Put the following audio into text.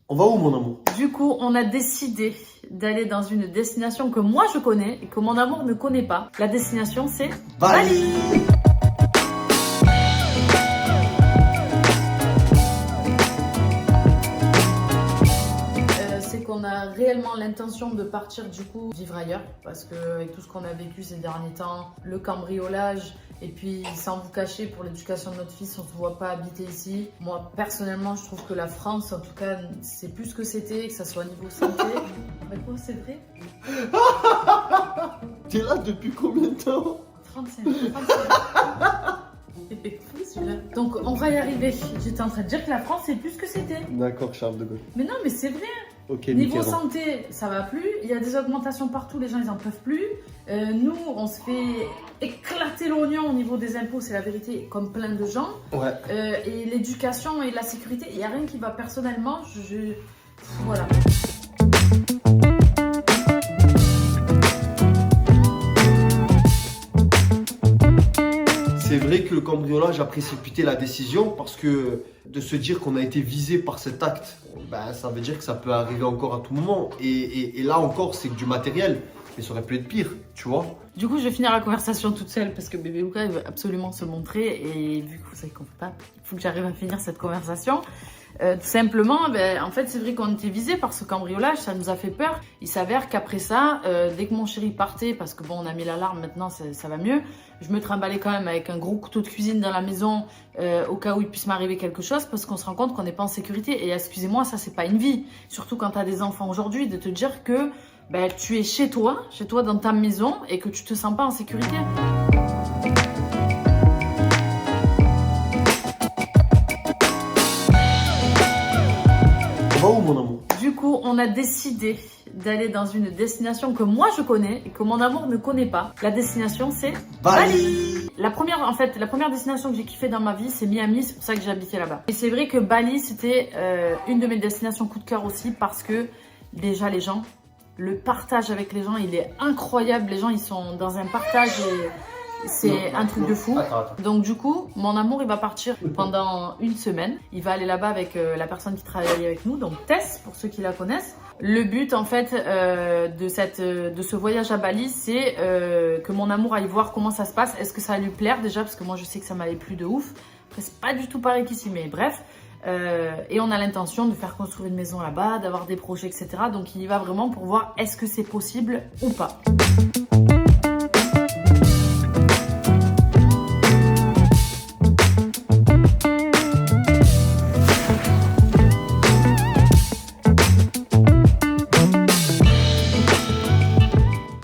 On va où, mon amour? Du coup, on a décidé d'aller dans une destination que moi je connais et que mon amour ne connaît pas. La destination, c'est Bali. C'est qu'on a réellement l'intention de partir du coup vivre ailleurs parce que avec tout ce qu'on a vécu ces derniers temps, le cambriolage et puis sans vous cacher pour l'éducation de notre fils, on ne se voit pas habiter ici. Moi personnellement, je trouve que la France, en tout cas, c'est plus ce que c'était, que ça soit niveau santé. Mais quoi, c'est vrai? T'es là depuis combien de temps? 35. C'était fou celui-là. Donc on va y arriver. J'étais en train de dire que la France c'est plus ce que c'était. D'accord, Charles de Gaulle. Mais non, mais c'est vrai. Ok, Niveau nickel. santé, ça va plus. Il y a des augmentations partout, les gens ils en peuvent plus. Nous, on se fait éclater l'oignon au niveau des impôts, c'est la vérité, comme plein de gens. Ouais. Et l'éducation et la sécurité, il n'y a rien qui va personnellement. Voilà. C'est vrai que le cambriolage a précipité la décision parce que de se dire qu'on a été visé par cet acte, ben, ça veut dire que ça peut arriver encore à tout moment. Et là encore, c'est que du matériel. Mais ça aurait pu être pire, tu vois. Du coup, je vais finir la conversation toute seule parce que bébé Luca il veut absolument se montrer. Et vu que vous savez qu'on peut pas, il faut que j'arrive à finir cette conversation. Tout simplement, en fait, c'est vrai qu'on était visé par ce cambriolage, ça nous a fait peur. Il s'avère qu'après ça, dès que mon chéri partait, parce que bon, on a mis l'alarme, maintenant ça va mieux, je me trimballais quand même avec un gros couteau de cuisine dans la maison au cas où il puisse m'arriver quelque chose, parce qu'on se rend compte qu'on n'est pas en sécurité. Et excusez-moi, ça c'est pas une vie. Surtout quand tu as des enfants aujourd'hui, de te dire que tu es chez toi dans ta maison, et que tu te sens pas en sécurité. On va où, mon amour? Du coup, on a décidé d'aller dans une destination que moi je connais et que mon amour ne connaît pas. La destination, c'est Bali. La première destination que j'ai kiffé dans ma vie, c'est Miami. C'est pour ça que j'ai habité là-bas. Et c'est vrai que Bali, c'était une de mes destinations coup de cœur aussi parce que déjà les gens, le partage avec les gens, il est incroyable. Les gens, ils sont dans un partage et c'est un truc de fou. Attends. Donc du coup, mon amour, il va partir pendant une semaine. Il va aller là-bas avec la personne qui travaille avec nous, donc Tess, pour ceux qui la connaissent. Le but, en fait, de ce voyage à Bali, c'est que mon amour aille voir comment ça se passe. Est-ce que ça va lui plaire déjà? Parce que moi, je sais que ça m'avait plu de ouf. Après, c'est pas du tout pareil qu'ici, mais bref. Et on a l'intention de faire construire une maison là-bas, d'avoir des projets, etc. Donc il y va vraiment pour voir est-ce que c'est possible ou pas.